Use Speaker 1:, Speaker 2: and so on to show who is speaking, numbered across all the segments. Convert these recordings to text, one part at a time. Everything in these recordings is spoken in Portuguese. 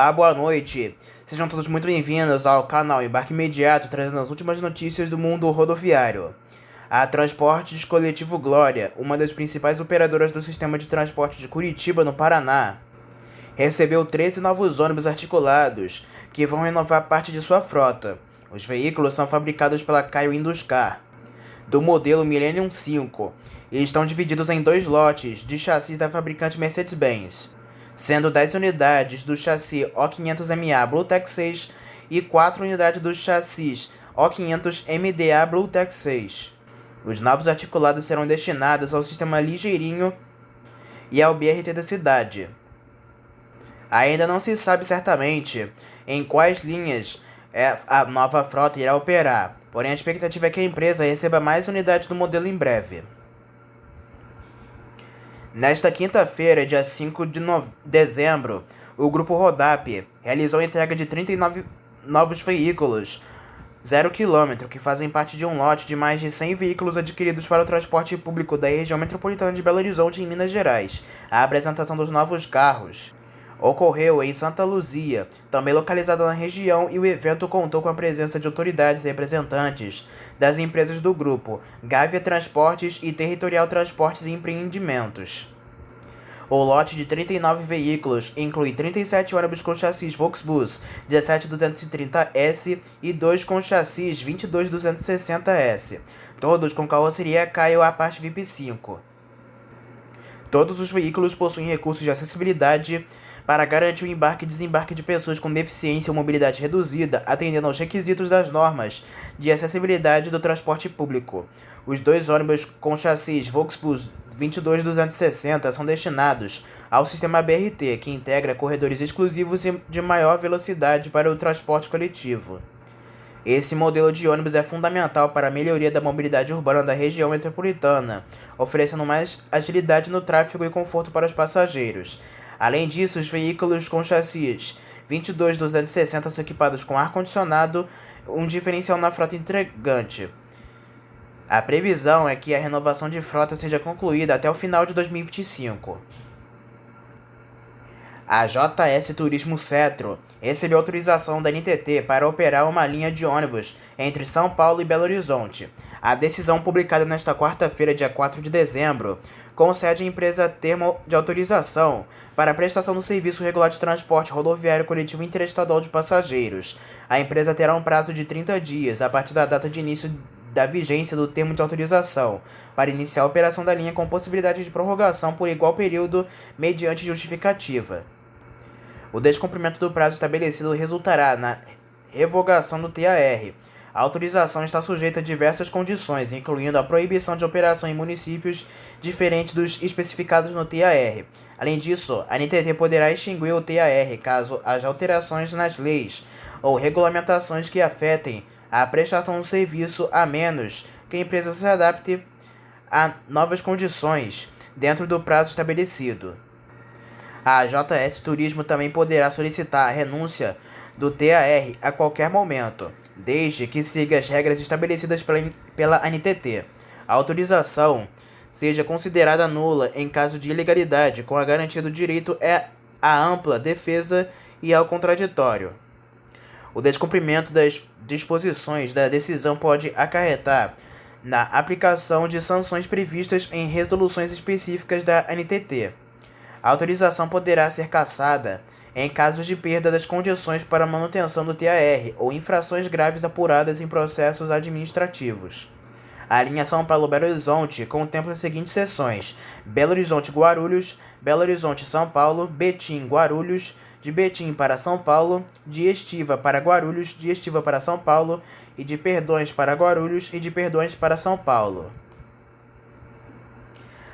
Speaker 1: Olá, boa noite. Sejam todos muito bem-vindos ao canal Embarque Imediato, trazendo as últimas notícias do mundo rodoviário. A Transportes Coletivo Glória, uma das principais operadoras do sistema de transporte de Curitiba, no Paraná, recebeu 13 novos ônibus articulados, que vão renovar parte de sua frota. Os veículos são fabricados pela Caio Induscar, do modelo Millennium 5, e estão divididos em 2 lotes de chassis da fabricante Mercedes-Benz, sendo 10 unidades do chassi O500MA Bluetech 6 e 4 unidades do chassi O500MDA Bluetech 6. Os novos articulados serão destinados ao sistema Ligeirinho e ao BRT da cidade. Ainda não se sabe certamente em quais linhas a nova frota irá operar, porém a expectativa é que a empresa receba mais unidades do modelo em breve. Nesta quinta-feira, dia 5 de dezembro, o Grupo Rodap realizou a entrega de 39 novos veículos 0 km, que fazem parte de um lote de mais de 100 veículos adquiridos para o transporte público da região metropolitana de Belo Horizonte, em Minas Gerais. A apresentação dos novos carros ocorreu em Santa Luzia, também localizada na região, e o evento contou com a presença de autoridades e representantes das empresas do grupo, Gávea Transportes e Territorial Transportes e Empreendimentos. O lote de 39 veículos inclui 37 ônibus com chassis Volksbus 17230S e 2 com chassis 22260S, todos com carroceria Caio Apache VIP 5. Todos os veículos possuem recursos de acessibilidade para garantir o embarque e desembarque de pessoas com deficiência ou mobilidade reduzida, atendendo aos requisitos das normas de acessibilidade do transporte público. Os 2 ônibus com chassis Volksbus 22260 são destinados ao sistema BRT, que integra corredores exclusivos e de maior velocidade para o transporte coletivo. Esse modelo de ônibus é fundamental para a melhoria da mobilidade urbana da região metropolitana, oferecendo mais agilidade no tráfego e conforto para os passageiros. Além disso, os veículos com chassis 22260 são equipados com ar-condicionado, um diferencial na frota integrante. A previsão é que a renovação de frota seja concluída até o final de 2025. A JS Turismo Cetro recebeu autorização da NTT para operar uma linha de ônibus entre São Paulo e Belo Horizonte. A decisão, publicada nesta quarta-feira, dia 4 de dezembro, concede à empresa termo de autorização para a prestação do serviço regular de transporte rodoviário coletivo interestadual de passageiros. A empresa terá um prazo de 30 dias a partir da data de início da vigência do termo de autorização para iniciar a operação da linha, com possibilidade de prorrogação por igual período mediante justificativa. O descumprimento do prazo estabelecido resultará na revogação do TAR. A autorização está sujeita a diversas condições, incluindo a proibição de operação em municípios diferentes dos especificados no TAR. Além disso, a NTT poderá extinguir o TAR caso haja alterações nas leis ou regulamentações que afetem a prestação do serviço, a menos que a empresa se adapte a novas condições dentro do prazo estabelecido. A JS Turismo também poderá solicitar a renúncia do TAR a qualquer momento, desde que siga as regras estabelecidas pela ANTT. A autorização seja considerada nula em caso de ilegalidade, com a garantia do direito à ampla defesa e ao contraditório. O descumprimento das disposições da decisão pode acarretar na aplicação de sanções previstas em resoluções específicas da ANTT. A autorização poderá ser cassada em casos de perda das condições para manutenção do TAR ou infrações graves apuradas em processos administrativos. A linha São Paulo-Belo Horizonte contempla as seguintes seções: Belo Horizonte-Guarulhos, Belo Horizonte-São Paulo, Betim-Guarulhos, de Betim para São Paulo, de Estiva para Guarulhos, de Estiva para São Paulo, e de Perdões para Guarulhos e de Perdões para São Paulo.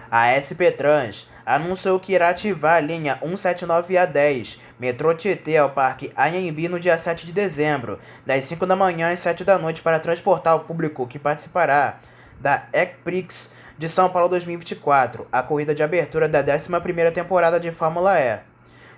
Speaker 1: A SP Trans anunciou que irá ativar a linha 179A10, metrô Tietê, ao Parque Anhembi no dia 7 de dezembro, das 5 da manhã às 7 da noite, para transportar o público que participará da ECPRIX de São Paulo 2024, a corrida de abertura da 11ª temporada de Fórmula E.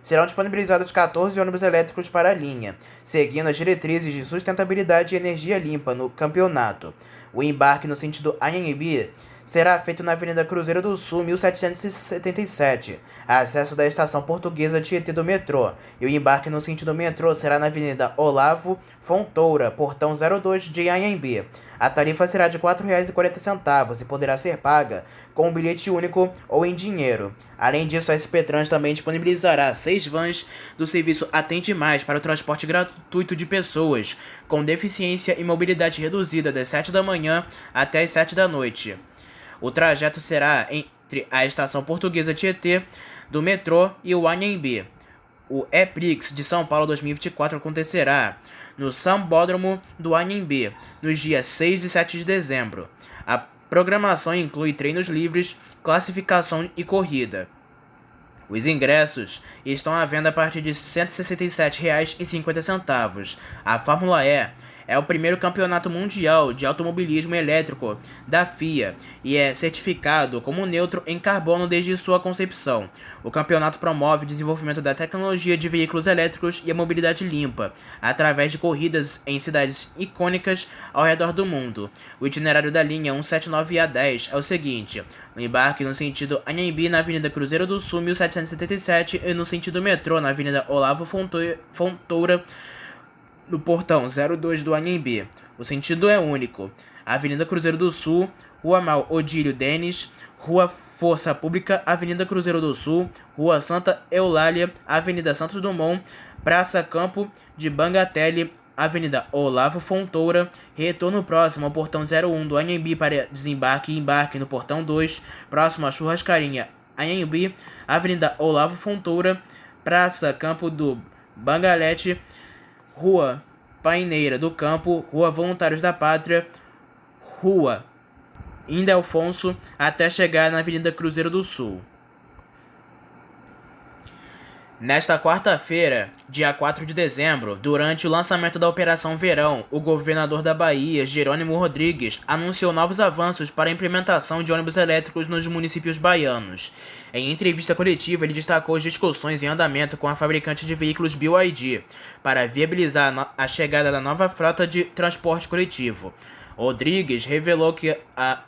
Speaker 1: Serão disponibilizados 14 ônibus elétricos para a linha, seguindo as diretrizes de sustentabilidade e energia limpa no campeonato. O embarque no sentido Anhembi será feito na Avenida Cruzeiro do Sul, 1777, acesso da Estação Portuguesa Tietê do metrô, e o embarque no sentido metrô será na Avenida Olavo Fontoura, portão 02 de Anhembi. A tarifa será de R$ 4,40 e poderá ser paga com um bilhete único ou em dinheiro. Além disso, a SP Trans também disponibilizará 6 vans do serviço Atende Mais para o transporte gratuito de pessoas com deficiência e mobilidade reduzida das 7 da manhã até as 7 da noite. O trajeto será entre a Estação Portuguesa Tietê do metrô e o Anhembi. O E-Prix de São Paulo 2024 acontecerá no Sambódromo do Anhembi, nos dias 6 e 7 de dezembro. A programação inclui treinos livres, classificação e corrida. Os ingressos estão à venda a partir de R$ 167,50. A Fórmula E é o primeiro campeonato mundial de automobilismo elétrico da FIA e é certificado como neutro em carbono desde sua concepção. O campeonato promove o desenvolvimento da tecnologia de veículos elétricos e a mobilidade limpa, através de corridas em cidades icônicas ao redor do mundo. O itinerário da linha 179A10 é o seguinte: o embarque no sentido Anhembi na Avenida Cruzeiro do Sul, 1777, e no sentido metrô na Avenida Olavo Fontoura, no portão 02 do Anhembi. O sentido é único: Avenida Cruzeiro do Sul, Rua Mal Odílio Denis, Rua Força Pública, Avenida Cruzeiro do Sul, Rua Santa Eulália, Avenida Santos Dumont, Praça Campo de Bangatelli, Avenida Olavo Fontoura. Retorno próximo ao portão 01 do Anhembi para desembarque e embarque no portão 2, próximo à Churrascaria Anhembi, Avenida Olavo Fontoura, Praça Campo do Bangalete, Rua Paineira do Campo, Rua Voluntários da Pátria, Rua Indelfonso, até chegar na Avenida Cruzeiro do Sul. Nesta quarta-feira, dia 4 de dezembro, durante o lançamento da Operação Verão, o governador da Bahia, Jerônimo Rodrigues, anunciou novos avanços para a implementação de ônibus elétricos nos municípios baianos. Em entrevista coletiva, ele destacou as discussões em andamento com a fabricante de veículos BYD para viabilizar a chegada da nova frota de transporte coletivo. Rodrigues revelou que a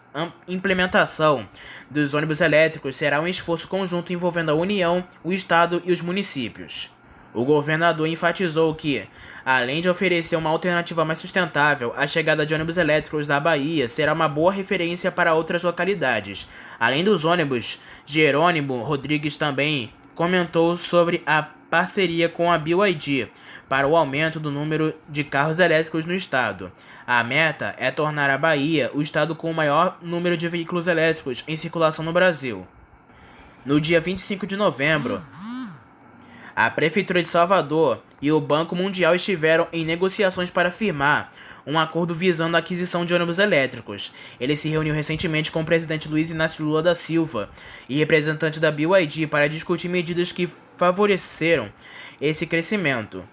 Speaker 1: implementação dos ônibus elétricos será um esforço conjunto envolvendo a União, o Estado e os municípios. O governador enfatizou que, além de oferecer uma alternativa mais sustentável, a chegada de ônibus elétricos da Bahia será uma boa referência para outras localidades. Além dos ônibus, Jerônimo Rodrigues também comentou sobre a parceria com a BYD para o aumento do número de carros elétricos no estado. A meta é tornar a Bahia o estado com o maior número de veículos elétricos em circulação no Brasil. No dia 25 de novembro, a Prefeitura de Salvador e o Banco Mundial estiveram em negociações para firmar um acordo visando a aquisição de ônibus elétricos. Ele se reuniu recentemente com o presidente Luiz Inácio Lula da Silva e representante da BYD para discutir medidas que favoreceram esse crescimento.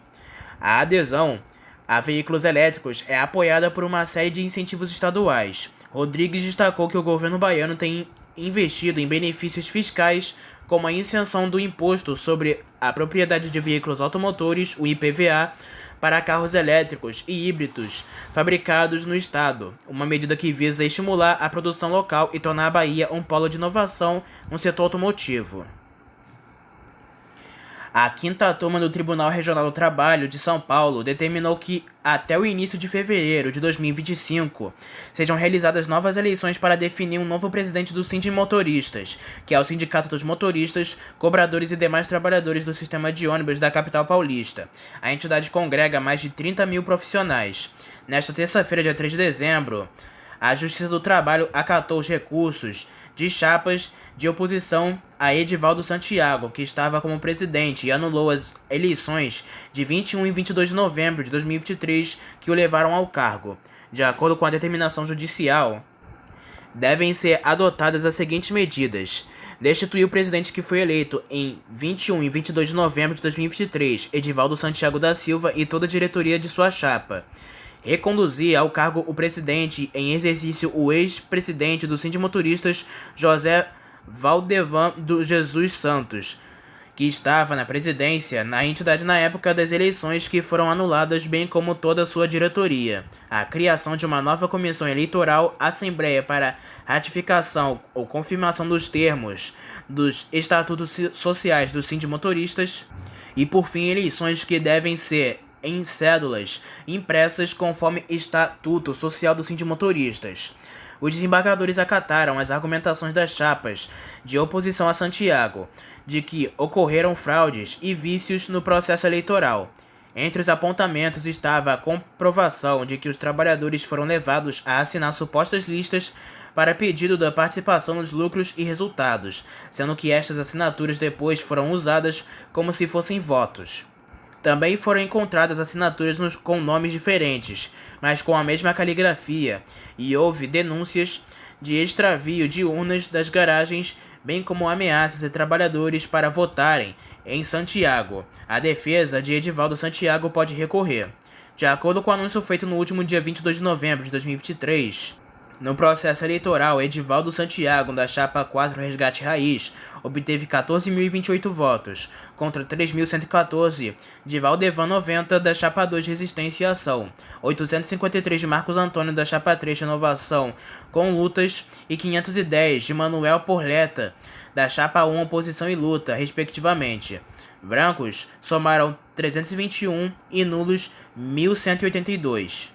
Speaker 1: A adesão a veículos elétricos é apoiada por uma série de incentivos estaduais. Rodrigues destacou que o governo baiano tem investido em benefícios fiscais, como a isenção do imposto sobre a propriedade de veículos automotores, o IPVA, para carros elétricos e híbridos fabricados no estado, uma medida que visa estimular a produção local e tornar a Bahia um polo de inovação no setor automotivo. A 5ª Turma do Tribunal Regional do Trabalho de São Paulo determinou que, até o início de fevereiro de 2025, sejam realizadas novas eleições para definir um novo presidente do Sindimotoristas, que é o Sindicato dos Motoristas, Cobradores e demais trabalhadores do sistema de ônibus da capital paulista. A entidade congrega mais de 30 mil profissionais. Nesta terça-feira, dia 3 de dezembro, a Justiça do Trabalho acatou os recursos de chapas de oposição a Edivaldo Santiago, que estava como presidente, e anulou as eleições de 21 e 22 de novembro de 2023 que o levaram ao cargo. De acordo com a determinação judicial, devem ser adotadas as seguintes medidas: destituir o presidente que foi eleito em 21 e 22 de novembro de 2023, Edivaldo Santiago da Silva, e toda a diretoria de sua chapa. Reconduzir ao cargo o presidente em exercício o ex-presidente do Sindimotoristas, José Valdevan do Jesus Santos, que estava na presidência na entidade na época das eleições que foram anuladas, bem como toda a sua diretoria. A criação de uma nova comissão eleitoral, assembleia para ratificação ou confirmação dos termos dos estatutos sociais dos sindimotoristas e, por fim, eleições que devem ser em cédulas impressas conforme Estatuto Social dos Sindimotoristas. Os desembargadores acataram as argumentações das chapas de oposição a Santiago, de que ocorreram fraudes e vícios no processo eleitoral. Entre os apontamentos estava a comprovação de que os trabalhadores foram levados a assinar supostas listas para pedido da participação nos lucros e resultados, sendo que estas assinaturas depois foram usadas como se fossem votos. Também foram encontradas assinaturas com nomes diferentes, mas com a mesma caligrafia, e houve denúncias de extravio de urnas das garagens, bem como ameaças a trabalhadores para votarem em Santiago. A defesa de Edivaldo Santiago pode recorrer. De acordo com o anúncio feito no último dia 22 de novembro de 2023, no processo eleitoral, Edivaldo Santiago, da chapa 4 Resgate Raiz, obteve 14.028 votos, contra 3.114 de Valdevan 90, da chapa 2 Resistência e Ação, 853 de Marcos Antônio, da chapa 3 Renovação com Lutas, e 510 de Manuel Porleta, da chapa 1 Oposição e Luta, respectivamente. Brancos somaram 321 e nulos 1.182.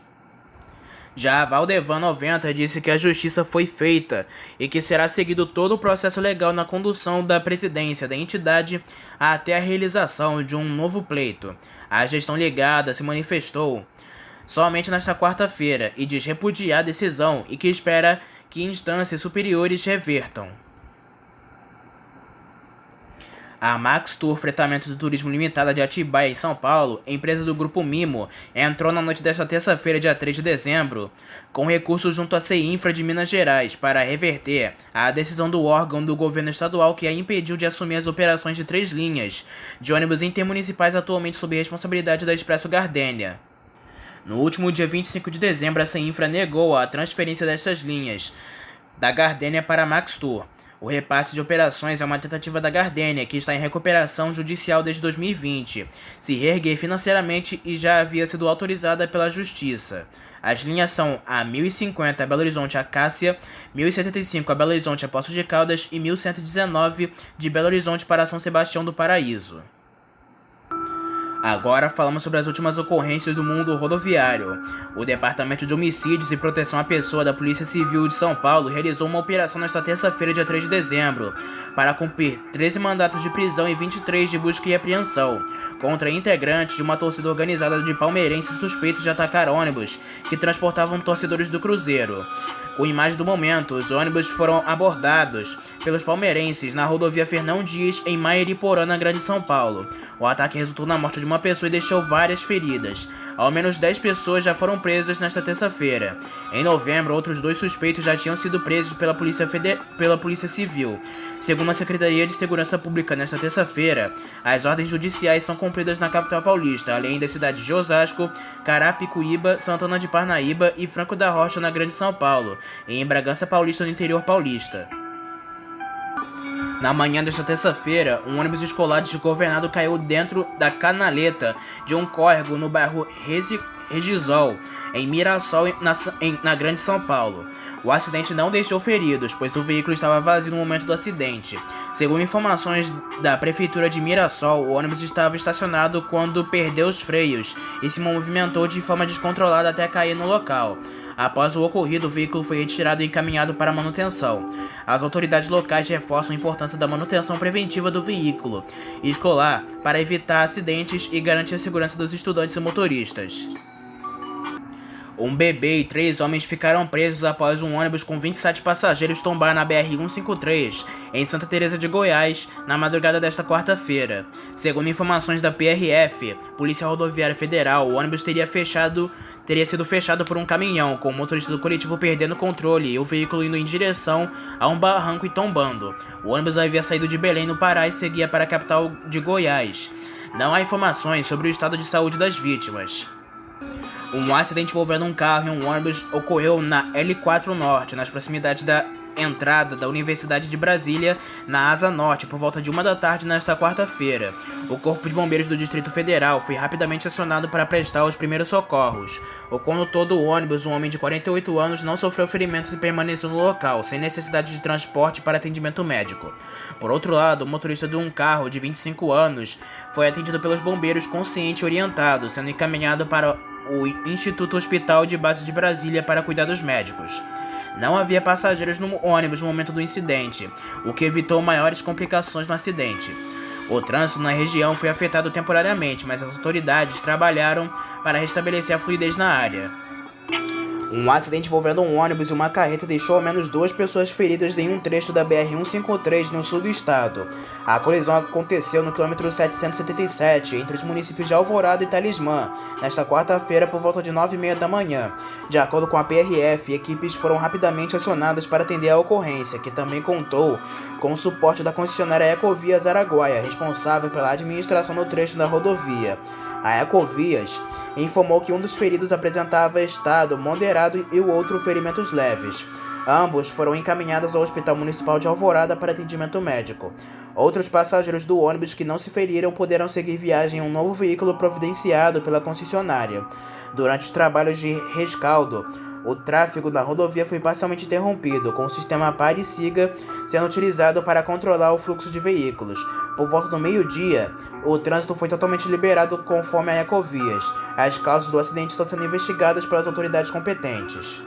Speaker 1: Já Valdevan 90 disse que a justiça foi feita e que será seguido todo o processo legal na condução da presidência da entidade até a realização de um novo pleito. A gestão ligada se manifestou somente nesta quarta-feira e diz repudiar a decisão e que espera que instâncias superiores revertam. A Max Tour Fretamento do Turismo Limitada de Atibaia, em São Paulo, empresa do Grupo Mimo, entrou na noite desta terça-feira, dia 3 de dezembro, com recurso junto à CEINFRA de Minas Gerais para reverter a decisão do órgão do governo estadual que a impediu de assumir as operações de 3 linhas de ônibus intermunicipais atualmente sob responsabilidade da Expresso Gardênia. No último dia 25 de dezembro, a CEINFRA negou a transferência destas linhas da Gardênia para a Max Tour. O repasse de operações é uma tentativa da Gardênia, que está em recuperação judicial desde 2020, se reerguer financeiramente e já havia sido autorizada pela Justiça. As linhas são a 1050 a Belo Horizonte a Cássia, 1075 a Belo Horizonte a Poços de Caldas e 1119 de Belo Horizonte para São Sebastião do Paraíso. Agora falamos sobre as últimas ocorrências do mundo rodoviário. O Departamento de Homicídios e Proteção à Pessoa da Polícia Civil de São Paulo realizou uma operação nesta terça-feira, dia 3 de dezembro, para cumprir 13 mandatos de prisão e 23 de busca e apreensão contra integrantes de uma torcida organizada de palmeirenses suspeitos de atacar ônibus que transportavam torcedores do Cruzeiro. Com imagens do momento, os ônibus foram abordados pelos palmeirenses na rodovia Fernão Dias, em Mairiporã, na Grande São Paulo. O ataque resultou na morte de uma pessoa e deixou várias feridas. Ao menos 10 pessoas já foram presas nesta terça-feira. Em novembro, outros 2 suspeitos já tinham sido presos pela Polícia Civil. Segundo a Secretaria de Segurança Pública, nesta terça-feira, as ordens judiciais são cumpridas na capital paulista, além das cidades de Osasco, Carapicuíba, Santana de Parnaíba e Franco da Rocha, na Grande São Paulo, e em Bragança Paulista, no interior paulista. Na manhã desta terça-feira, um ônibus escolar desgovernado caiu dentro da canaleta de um córrego no bairro Regisol, em Mirassol, na Grande São Paulo. O acidente não deixou feridos, pois o veículo estava vazio no momento do acidente. Segundo informações da Prefeitura de Mirassol, o ônibus estava estacionado quando perdeu os freios e se movimentou de forma descontrolada até cair no local. Após o ocorrido, o veículo foi retirado e encaminhado para manutenção. As autoridades locais reforçam a importância da manutenção preventiva do veículo escolar para evitar acidentes e garantir a segurança dos estudantes e motoristas. Um bebê e 3 homens ficaram presos após um ônibus com 27 passageiros tombar na BR-153, em Santa Teresa de Goiás, na madrugada desta quarta-feira. Segundo informações da PRF, Polícia Rodoviária Federal, o ônibus teria sido fechado por um caminhão, com o motorista do coletivo perdendo o controle e o veículo indo em direção a um barranco e tombando. O ônibus havia saído de Belém, no Pará, e seguia para a capital de Goiás. Não há informações sobre o estado de saúde das vítimas. Um acidente envolvendo um carro e um ônibus ocorreu na L4 Norte, nas proximidades da entrada da Universidade de Brasília, na Asa Norte, por volta de 1 da tarde nesta quarta-feira. O Corpo de Bombeiros do Distrito Federal foi rapidamente acionado para prestar os primeiros socorros. O condutor do ônibus, um homem de 48 anos, não sofreu ferimentos e permaneceu no local, sem necessidade de transporte para atendimento médico. Por outro lado, o motorista de um carro de 25 anos foi atendido pelos bombeiros consciente e orientado, sendo encaminhado para o Instituto Hospital de Base de Brasília para cuidados médicos. Não havia passageiros no ônibus no momento do incidente, o que evitou maiores complicações no acidente. O trânsito na região foi afetado temporariamente, mas as autoridades trabalharam para restabelecer a fluidez na área. Um acidente envolvendo um ônibus e uma carreta deixou ao menos 2 pessoas feridas em um trecho da BR-153 no sul do estado. A colisão aconteceu no quilômetro 777, entre os municípios de Alvorada e Talismã, nesta quarta-feira por volta de 9h30 da manhã. De acordo com a PRF, equipes foram rapidamente acionadas para atender a ocorrência, que também contou com o suporte da concessionária Ecovias Araguaia, responsável pela administração do trecho da rodovia. A Ecovias informou que um dos feridos apresentava estado moderado e o outro ferimentos leves. Ambos foram encaminhados ao Hospital Municipal de Alvorada para atendimento médico. Outros passageiros do ônibus que não se feriram poderão seguir viagem em um novo veículo providenciado pela concessionária. Durante os trabalhos de rescaldo, o tráfego na rodovia foi parcialmente interrompido, com o sistema Pare e Siga sendo utilizado para controlar o fluxo de veículos. Por volta do meio-dia, o trânsito foi totalmente liberado conforme a Ecovias. As causas do acidente estão sendo investigadas pelas autoridades competentes.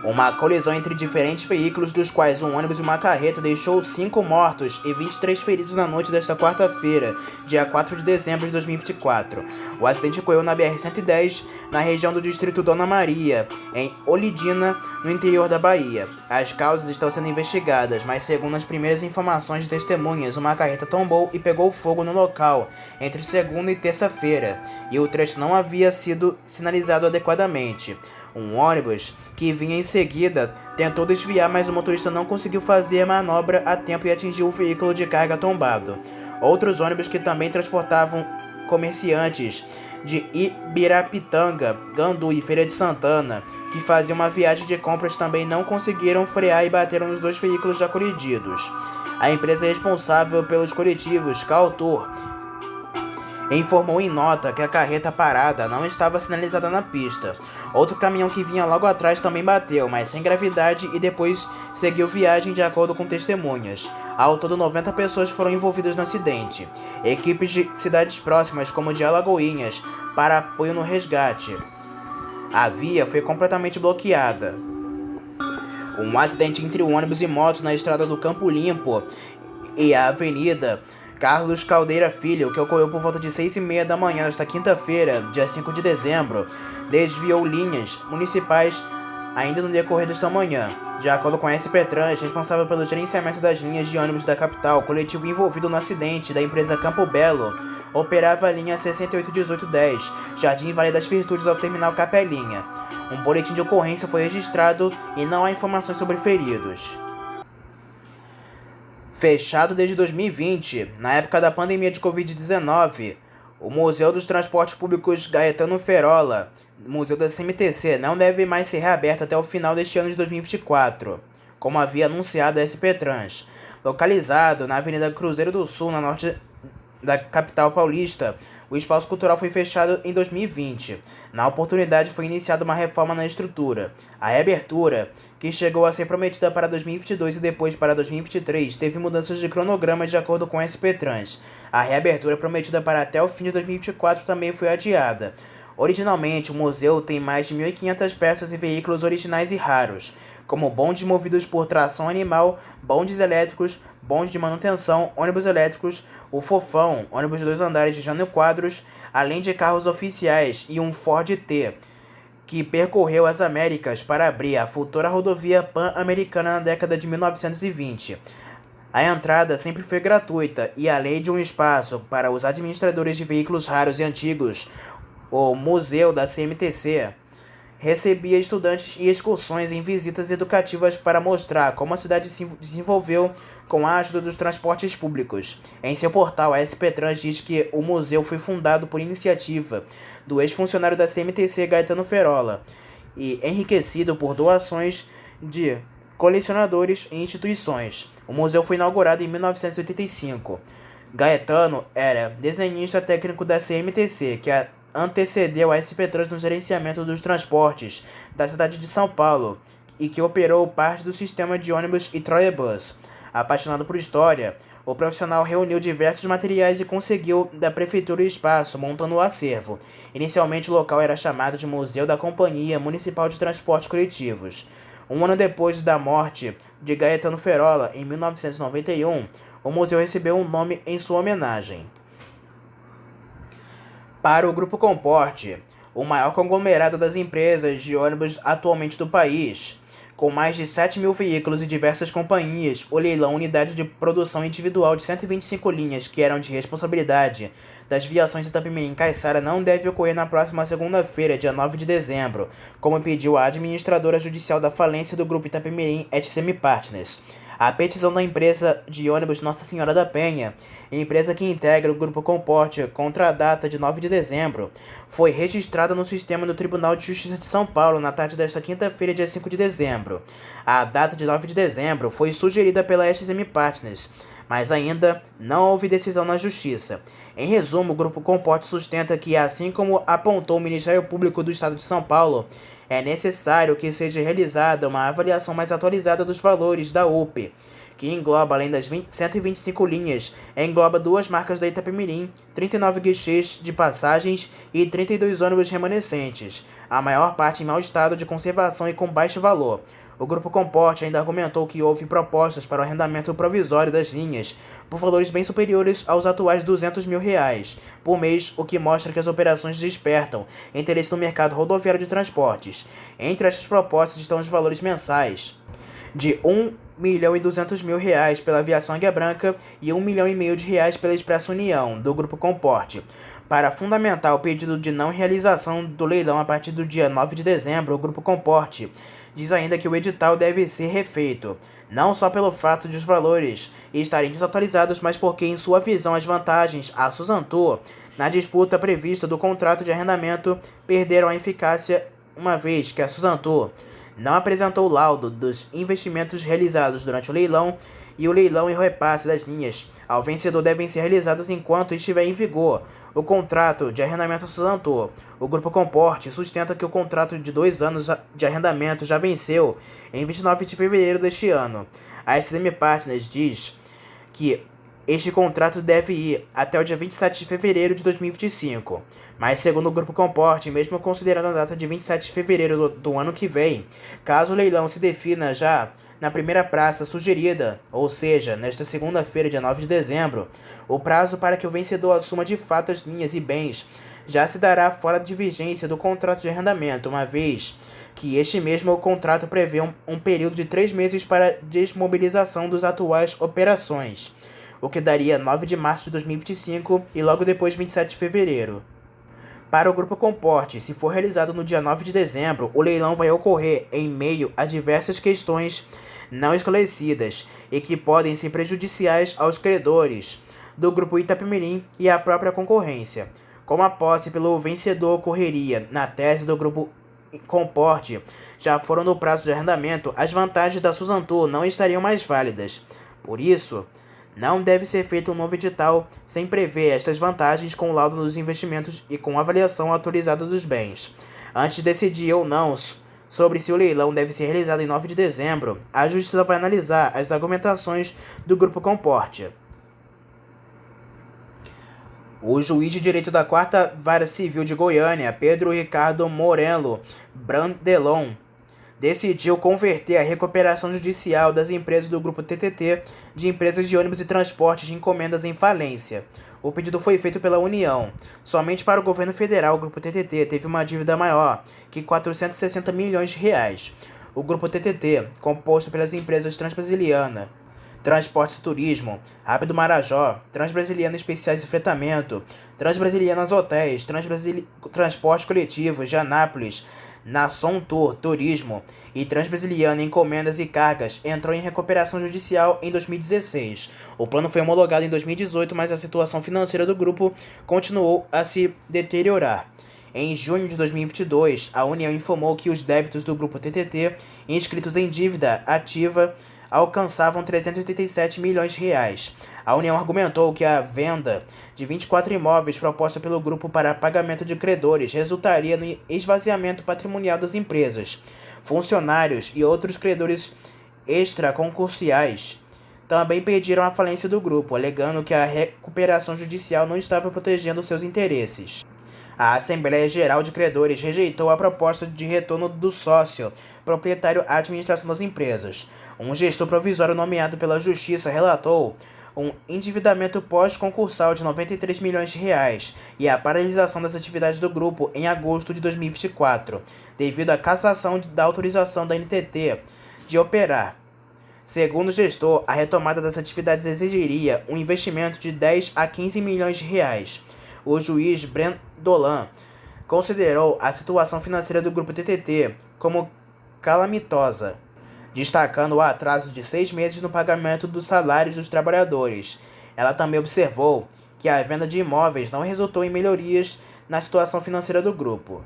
Speaker 1: Uma colisão entre diferentes veículos, dos quais um ônibus e uma carreta, deixou 5 mortos e 23 feridos na noite desta quarta-feira, dia 4 de dezembro de 2024. O acidente ocorreu na BR-110, na região do distrito Dona Maria, em Olidina, no interior da Bahia. As causas estão sendo investigadas, mas segundo as primeiras informações de testemunhas, uma carreta tombou e pegou fogo no local entre segunda e terça-feira, e o trecho não havia sido sinalizado adequadamente. Um ônibus que vinha em seguida tentou desviar, mas o motorista não conseguiu fazer a manobra a tempo e atingiu o veículo de carga tombado. Outros ônibus que também transportavam comerciantes de Ibirapitanga, Gandu e Feira de Santana, que faziam uma viagem de compras, também não conseguiram frear e bateram nos 2 veículos já colididos. A empresa responsável pelos coletivos, Caltor, informou em nota que a carreta parada não estava sinalizada na pista. Outro caminhão que vinha logo atrás também bateu, mas sem gravidade, e depois seguiu viagem, de acordo com testemunhas. Ao todo, 90 pessoas foram envolvidas no acidente. Equipes de cidades próximas, como de Alagoinhas, para apoio no resgate. A via foi completamente bloqueada. Um acidente entre ônibus e moto na estrada do Campo Limpo e a Avenida Carlos Caldeira Filho, que ocorreu por volta de 6h30 da manhã desta quinta-feira, dia 5 de dezembro, desviou linhas municipais ainda no decorrer desta manhã. De acordo com a SP Trans, responsável pelo gerenciamento das linhas de ônibus da capital, o coletivo envolvido no acidente da empresa Campo Belo operava a linha 681810, Jardim Vale das Virtudes, ao terminal Capelinha. Um boletim de ocorrência foi registrado e não há informações sobre feridos. Fechado desde 2020, na época da pandemia de Covid-19, o Museu dos Transportes Públicos Gaetano Ferola, Museu da CMTC, não deve mais ser reaberto até o final deste ano de 2024, como havia anunciado a SP Trans. Localizado na Avenida Cruzeiro do Sul, na norte da capital paulista, o espaço cultural foi fechado em 2020. Na oportunidade, foi iniciada uma reforma na estrutura. A reabertura, que chegou a ser prometida para 2022 e depois para 2023, teve mudanças de cronograma de acordo com a SP Trans. A reabertura prometida para até o fim de 2024 também foi adiada. Originalmente, o museu tem mais de 1.500 peças e veículos originais e raros, como bondes movidos por tração animal, bondes elétricos, bondes de manutenção, ônibus elétricos, o Fofão, ônibus de 2 andares de Jânio Quadros, além de carros oficiais e um Ford T, que percorreu as Américas para abrir a futura rodovia Pan-Americana na década de 1920. A entrada sempre foi gratuita e, além de um espaço para os administradores de veículos raros e antigos, o Museu da CMTC recebia estudantes e excursões em visitas educativas para mostrar como a cidade se desenvolveu com a ajuda dos transportes públicos. Em seu portal, a SP Trans diz que o museu foi fundado por iniciativa do ex-funcionário da CMTC, Gaetano Ferola, e enriquecido por doações de colecionadores e instituições. O museu foi inaugurado em 1985. Gaetano era desenhista técnico da CMTC, que antecedeu a SP Trans no gerenciamento dos transportes da cidade de São Paulo e que operou parte do sistema de ônibus e trolebus. Apaixonado por história, o profissional reuniu diversos materiais e conseguiu da prefeitura o espaço, montando o acervo. Inicialmente o local era chamado de Museu da Companhia Municipal de Transportes Coletivos. Um ano depois da morte de Gaetano Ferola, em 1991, o museu recebeu um nome em sua homenagem. Para o Grupo Comporte, o maior conglomerado das empresas de ônibus atualmente do país, com mais de 7 mil veículos e diversas companhias, o leilão unidade de produção individual de 125 linhas que eram de responsabilidade das viações Itapemirim e Caiçara não deve ocorrer na próxima segunda-feira, dia 9 de dezembro, como pediu a administradora judicial da falência do Grupo Itapemirim, ETSM Partners. A petição da empresa de ônibus Nossa Senhora da Penha, empresa que integra o Grupo Comporte contra a data de 9 de dezembro, foi registrada no sistema do Tribunal de Justiça de São Paulo na tarde desta quinta-feira, dia 5 de dezembro. A data de 9 de dezembro foi sugerida pela SSM Partners, mas ainda não houve decisão na Justiça. Em resumo, o Grupo Comporte sustenta que, assim como apontou o Ministério Público do Estado de São Paulo, é necessário que seja realizada uma avaliação mais atualizada dos valores da UP, que engloba, além das 125 linhas, engloba duas marcas da Itapemirim, 39 guichês de passagens e 32 ônibus remanescentes, a maior parte em mau estado de conservação e com baixo valor. O Grupo Comporte ainda argumentou que houve propostas para o arrendamento provisório das linhas por valores bem superiores aos atuais R$200 mil por mês, o que mostra que as operações despertam interesse no mercado rodoviário de transportes. Entre estas propostas estão os valores mensais de R$1.200.000 pela Aviação Águia Branca e R$1,5 milhão pela Expresso União, do Grupo Comporte. Para fundamentar o pedido de não realização do leilão a partir do dia 9 de dezembro, o Grupo Comporte diz ainda que o edital deve ser refeito, não só pelo fato de os valores estarem desatualizados, mas porque, em sua visão, as vantagens à Suzantur na disputa prevista do contrato de arrendamento perderam a eficácia, uma vez que a Suzantur não apresentou o laudo dos investimentos realizados durante o leilão, e o leilão e o repasse das linhas ao vencedor devem ser realizados enquanto estiver em vigor o contrato de arrendamento Suzantur. O Grupo Comporte sustenta que o contrato de 2 anos de arrendamento já venceu em 29 de fevereiro deste ano. A SSM Partners diz que este contrato deve ir até o dia 27 de fevereiro de 2025. Mas, segundo o Grupo Comporte, mesmo considerando a data de 27 de fevereiro do ano que vem, caso o leilão se defina já na primeira praça sugerida, ou seja, nesta segunda-feira, dia 9 de dezembro, o prazo para que o vencedor assuma de fato as linhas e bens já se dará fora de vigência do contrato de arrendamento, uma vez que este mesmo contrato prevê um período de 3 meses para desmobilização das atuais operações, o que daria 9 de março de 2025 e logo depois 27 de fevereiro. Para o Grupo Comporte, se for realizado no dia 9 de dezembro, o leilão vai ocorrer em meio a diversas questões não esclarecidas e que podem ser prejudiciais aos credores do Grupo Itapemirim e à própria concorrência. Como a posse pelo vencedor ocorreria na tese do Grupo Comporte já foram no prazo de arrendamento, as vantagens da Suzantur não estariam mais válidas. Por isso, não deve ser feito um novo edital sem prever estas vantagens com o laudo dos investimentos e com avaliação autorizada dos bens. Antes de decidir ou não sobre se o leilão deve ser realizado em 9 de dezembro, a Justiça vai analisar as argumentações do Grupo Comporte. O juiz de direito da 4ª Vara Civil de Goiânia, Pedro Ricardo Morello Brandelon, decidiu converter a recuperação judicial das empresas do Grupo TTT de empresas de ônibus e transportes de encomendas em falência. O pedido foi feito pela União. Somente para o governo federal, o Grupo TTT teve uma dívida maior que R$460 milhões. O Grupo TTT, composto pelas empresas Transbrasiliana, Transportes e Turismo, Rápido Marajó, Transbrasiliana Especiais de Fretamento, Transbrasilianas Hotéis, Transportes Coletivos de Anápolis, Nação Tour Turismo e Transbrasiliana Encomendas e Cargas entrou em recuperação judicial em 2016. O plano foi homologado em 2018, mas a situação financeira do grupo continuou a se deteriorar. Em junho de 2022, a União informou que os débitos do grupo TTT inscritos em dívida ativa alcançavam 387 milhões de reais. A União argumentou que a venda de 24 imóveis proposta pelo grupo para pagamento de credores resultaria no esvaziamento patrimonial das empresas, funcionários e outros credores extraconcursiais. Também pediram a falência do grupo, alegando que a recuperação judicial não estava protegendo seus interesses. A Assembleia Geral de Credores rejeitou a proposta de retorno do sócio proprietário à administração das empresas. Um gestor provisório nomeado pela Justiça relatou um endividamento pós-concursal de 93 milhões de reais e a paralisação das atividades do grupo em agosto de 2024, devido à cassação da autorização da NTT de operar. Segundo o gestor, a retomada das atividades exigiria um investimento de 10 a 15 milhões de reais. O juiz Brent Dolan considerou a situação financeira do grupo TTT como calamitosa, destacando o atraso de 6 meses no pagamento dos salários dos trabalhadores. Ela também observou que a venda de imóveis não resultou em melhorias na situação financeira do grupo.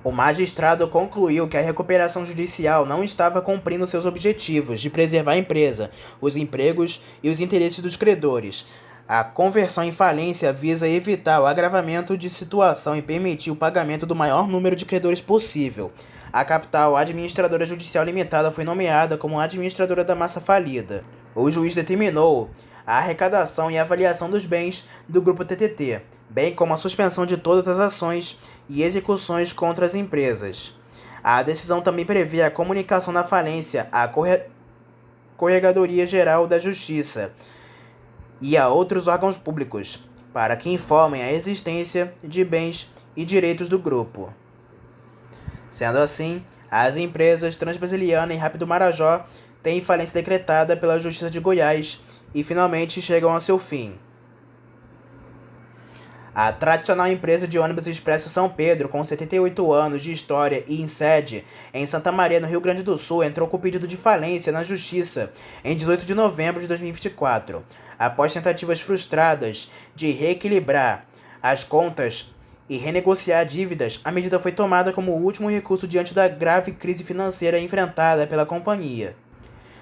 Speaker 1: O magistrado concluiu que a recuperação judicial não estava cumprindo seus objetivos de preservar a empresa, os empregos e os interesses dos credores. A conversão em falência visa evitar o agravamento de situação e permitir o pagamento do maior número de credores possível. A Capital Administradora Judicial Limitada foi nomeada como administradora da massa falida. O juiz determinou a arrecadação e avaliação dos bens do grupo TTT, bem como a suspensão de todas as ações e execuções contra as empresas. A decisão também prevê a comunicação da falência à Corregedoria Geral da Justiça e a outros órgãos públicos, para que informem a existência de bens e direitos do grupo. Sendo assim, as empresas Transbrasiliana e Rápido Marajó têm falência decretada pela Justiça de Goiás e finalmente chegam ao seu fim. A tradicional empresa de ônibus Expresso São Pedro, com 78 anos de história e em sede em Santa Maria, no Rio Grande do Sul, entrou com pedido de falência na Justiça em 18 de novembro de 2024. Após tentativas frustradas de reequilibrar as contas e renegociar dívidas, a medida foi tomada como o último recurso diante da grave crise financeira enfrentada pela companhia.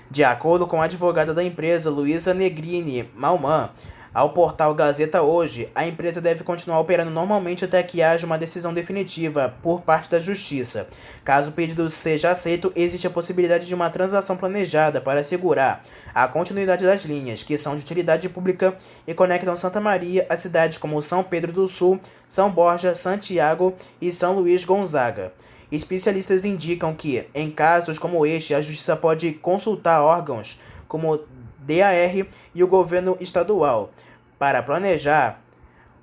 Speaker 1: De acordo com a advogada da empresa, Luísa Negrini Malman, ao portal Gazeta Hoje, a empresa deve continuar operando normalmente até que haja uma decisão definitiva por parte da Justiça. Caso o pedido seja aceito, existe a possibilidade de uma transação planejada para assegurar a continuidade das linhas, que são de utilidade pública e conectam Santa Maria a cidades como São Pedro do Sul, São Borja, Santiago e São Luís Gonzaga. Especialistas indicam que, em casos como este, a Justiça pode consultar órgãos como DAR e o governo estadual para planejar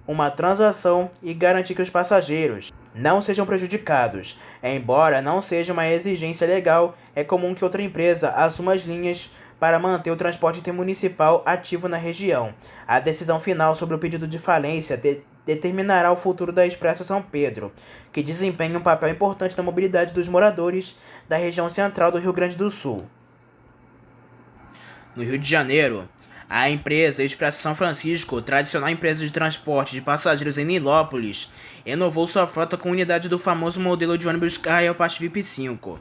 Speaker 1: uma transação e garantir que os passageiros não sejam prejudicados. Embora não seja uma exigência legal, é comum que outra empresa assuma as linhas para manter o transporte intermunicipal ativo na região. A decisão final sobre o pedido de falência determinará o futuro da Expresso São Pedro, que desempenha um papel importante na mobilidade dos moradores da região central do Rio Grande do Sul. No Rio de Janeiro, a empresa Expresso São Francisco, tradicional empresa de transporte de passageiros em Nilópolis, renovou sua frota com unidade do famoso modelo de ônibus Rail Pass VIP 5.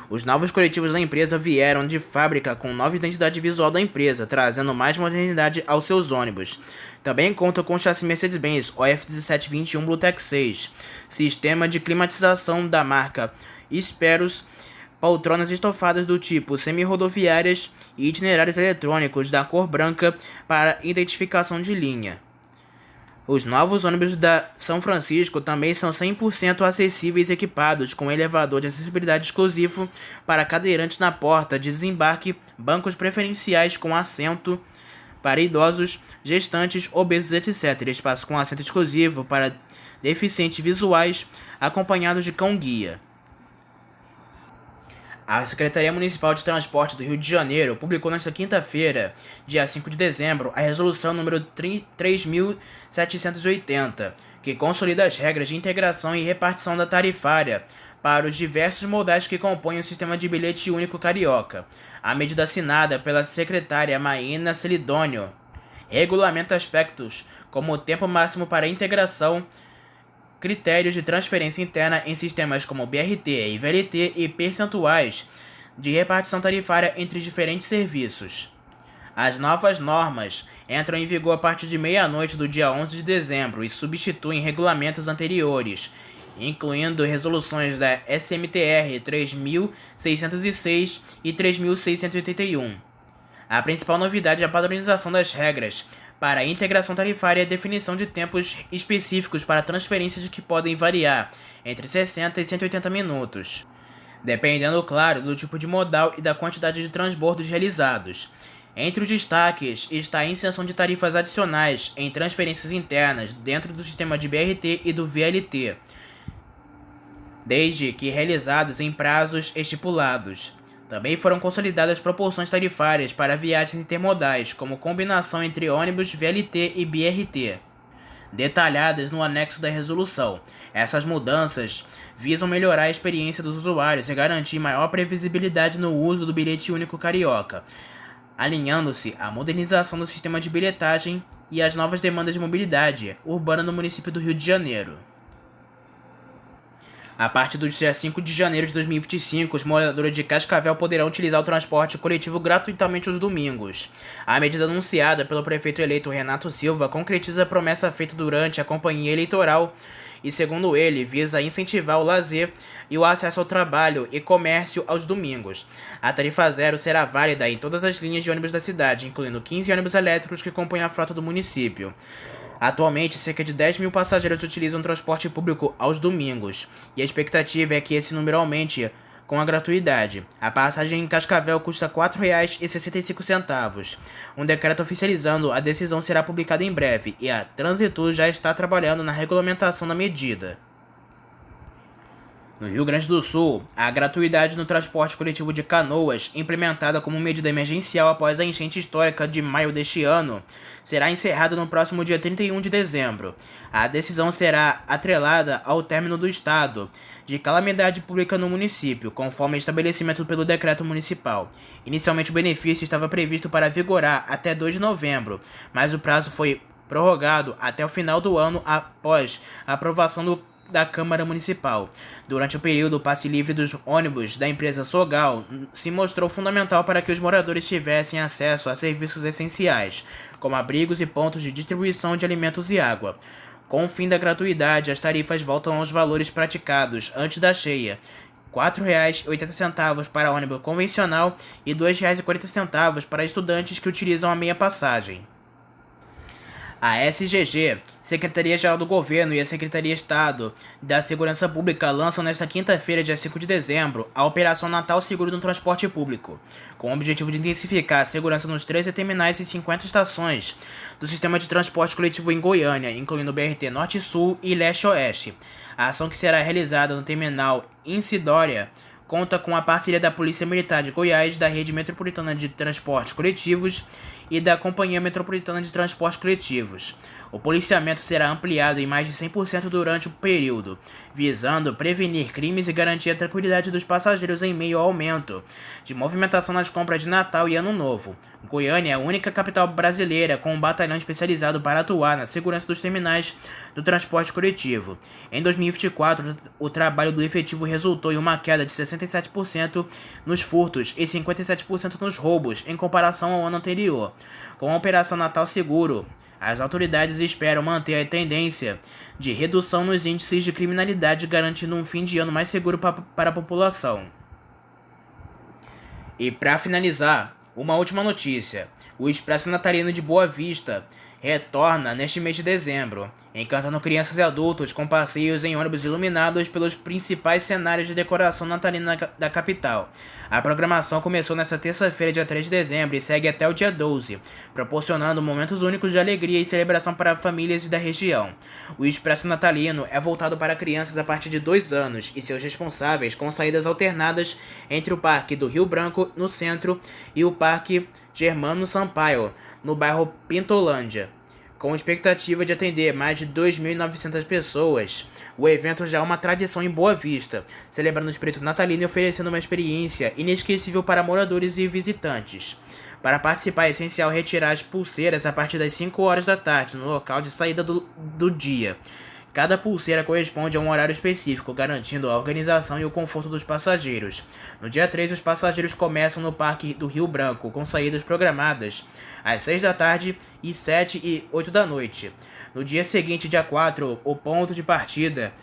Speaker 1: Os novos coletivos da empresa vieram de fábrica com nova identidade visual da empresa, trazendo mais modernidade aos seus ônibus. Também conta com o chassi Mercedes-Benz OF1721 Bluetech 6, sistema de climatização da marca Esperos, poltronas estofadas do tipo semi-rodoviárias e itinerários eletrônicos da cor branca para identificação de linha. Os novos ônibus da São Francisco também são 100% acessíveis e equipados com elevador de acessibilidade exclusivo para cadeirantes na porta de desembarque, bancos preferenciais com assento para idosos, gestantes, obesos, etc. Espaço com assento exclusivo para deficientes visuais, acompanhados de cão-guia. A Secretaria Municipal de Transporte do Rio de Janeiro publicou nesta quinta-feira, dia 5 de dezembro, a resolução número 3.780, que consolida as regras de integração e repartição da tarifária para os diversos modais que compõem o sistema de bilhete único carioca. A medida assinada pela secretária Maína Celidônio regulamenta aspectos como o tempo máximo para integração, critérios de transferência interna em sistemas como BRT e VLT e percentuais de repartição tarifária entre diferentes serviços. As novas normas entram em vigor a partir de meia-noite do dia 11 de dezembro e substituem regulamentos anteriores, incluindo resoluções da SMTR 3606 e 3681. A principal novidade é a padronização das regras para a integração tarifária e a definição de tempos específicos para transferências que podem variar entre 60 e 180 minutos, dependendo, claro, do tipo de modal e da quantidade de transbordos realizados. Entre os destaques está a isenção de tarifas adicionais em transferências internas dentro do sistema de BRT e do VLT, desde que realizados em prazos estipulados. Também foram consolidadas proporções tarifárias para viagens intermodais, como combinação entre ônibus, VLT e BRT, detalhadas no anexo da resolução. Essas mudanças visam melhorar a experiência dos usuários e garantir maior previsibilidade no uso do bilhete único carioca, alinhando-se à modernização do sistema de bilhetagem e às novas demandas de mobilidade urbana no município do Rio de Janeiro. A partir do dia 5 de janeiro de 2025, os moradores de Cascavel poderão utilizar o transporte coletivo gratuitamente aos domingos. A medida anunciada pelo prefeito eleito Renato Silva concretiza a promessa feita durante a campanha eleitoral e, segundo ele, visa incentivar o lazer e o acesso ao trabalho e comércio aos domingos. A tarifa zero será válida em todas as linhas de ônibus da cidade, incluindo 15 ônibus elétricos que compõem a frota do município. Atualmente, cerca de 10 mil passageiros utilizam transporte público aos domingos, e a expectativa é que esse número aumente com a gratuidade. A passagem em Cascavel custa R$ 4,65. Um decreto oficializando a decisão será publicado em breve, e a Transitur já está trabalhando na regulamentação da medida. No Rio Grande do Sul, a gratuidade no transporte coletivo de Canoas, implementada como medida emergencial após a enchente histórica de maio deste ano, será encerrada no próximo dia 31 de dezembro. A decisão será atrelada ao término do estado de calamidade pública no município, conforme estabelecimento pelo decreto municipal. Inicialmente, o benefício estava previsto para vigorar até 2 de novembro, mas o prazo foi prorrogado até o final do ano após a aprovação da Câmara Municipal. Durante o período, o passe livre dos ônibus da empresa Sogal se mostrou fundamental para que os moradores tivessem acesso a serviços essenciais, como abrigos e pontos de distribuição de alimentos e água. Com o fim da gratuidade, as tarifas voltam aos valores praticados antes da cheia: R$ 4,80 para ônibus convencional e R$ 2,40 para estudantes que utilizam a meia passagem. A SGG, Secretaria-Geral do Governo, e a Secretaria de Estado da Segurança Pública lançam nesta quinta-feira, dia 5 de dezembro, a Operação Natal Seguro no Transporte Público, com o objetivo de intensificar a segurança nos 13 terminais e 50 estações do sistema de transporte coletivo em Goiânia, incluindo o BRT Norte e Sul e Leste-Oeste. A ação, que será realizada no terminal Incidória, conta com a parceria da Polícia Militar de Goiás, da Rede Metropolitana de Transportes Coletivos e da Companhia Metropolitana de Transportes Coletivos. O policiamento será ampliado em mais de 100% durante o período, visando prevenir crimes e garantir a tranquilidade dos passageiros em meio ao aumento de movimentação nas compras de Natal e Ano Novo. Goiânia é a única capital brasileira com um batalhão especializado para atuar na segurança dos terminais do transporte coletivo. Em 2024, o trabalho do efetivo resultou em uma queda de 67% nos furtos e 57% nos roubos, em comparação ao ano anterior. Com a Operação Natal Seguro, as autoridades esperam manter a tendência de redução nos índices de criminalidade, garantindo um fim de ano mais seguro para a população. E para finalizar, uma última notícia: o Expresso Natalino de Boa Vista retorna neste mês de dezembro, encantando crianças e adultos com passeios em ônibus iluminados pelos principais cenários de decoração natalina da capital. A programação começou nesta terça-feira, dia 3 de dezembro, e segue até o dia 12, proporcionando momentos únicos de alegria e celebração para famílias da região. O Expresso Natalino é voltado para crianças a partir de 2 anos e seus responsáveis, com saídas alternadas entre o Parque do Rio Branco, no centro, e o Parque Germano Sampaio, no bairro Pintolândia. Com expectativa de atender mais de 2.900 pessoas, o evento já é uma tradição em Boa Vista, celebrando o espírito natalino e oferecendo uma experiência inesquecível para moradores e visitantes. Para participar, é essencial retirar as pulseiras a partir das 5 horas da tarde, no local de saída do dia, Cada pulseira corresponde a um horário específico, garantindo a organização e o conforto dos passageiros. No dia 3, os passageiros começam no Parque do Rio Branco, com saídas programadas às 6 da tarde e 7 e 8 da noite. No dia seguinte, dia 4, o ponto de partida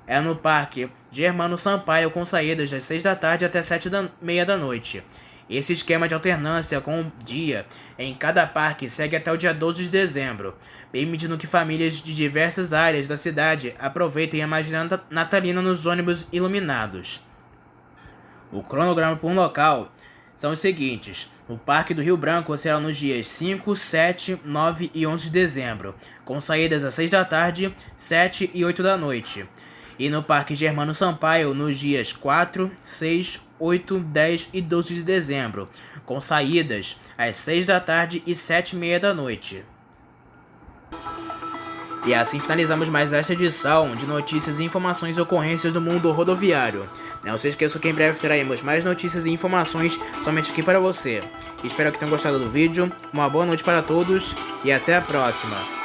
Speaker 1: é no Parque Germano Sampaio, com saídas das 6 da tarde até 7h30 da noite. Esse esquema de alternância com o dia em cada parque segue até o dia 12 de dezembro, permitindo que famílias de diversas áreas da cidade aproveitem a magia natalina nos ônibus iluminados. O cronograma por um local são os seguintes: o Parque do Rio Branco será nos dias 5, 7, 9 e 11 de dezembro, com saídas às 6 da tarde, 7 e 8 da noite. E no Parque Germano Sampaio nos dias 4, 6, 8, 10 e 12 de dezembro, com saídas às 6 da tarde e 7h30 da noite. E assim finalizamos mais esta edição de notícias e informações e ocorrências do mundo rodoviário. Não se esqueça que em breve traremos mais notícias e informações somente aqui para você. Espero que tenham gostado do vídeo, uma boa noite para todos e até a próxima.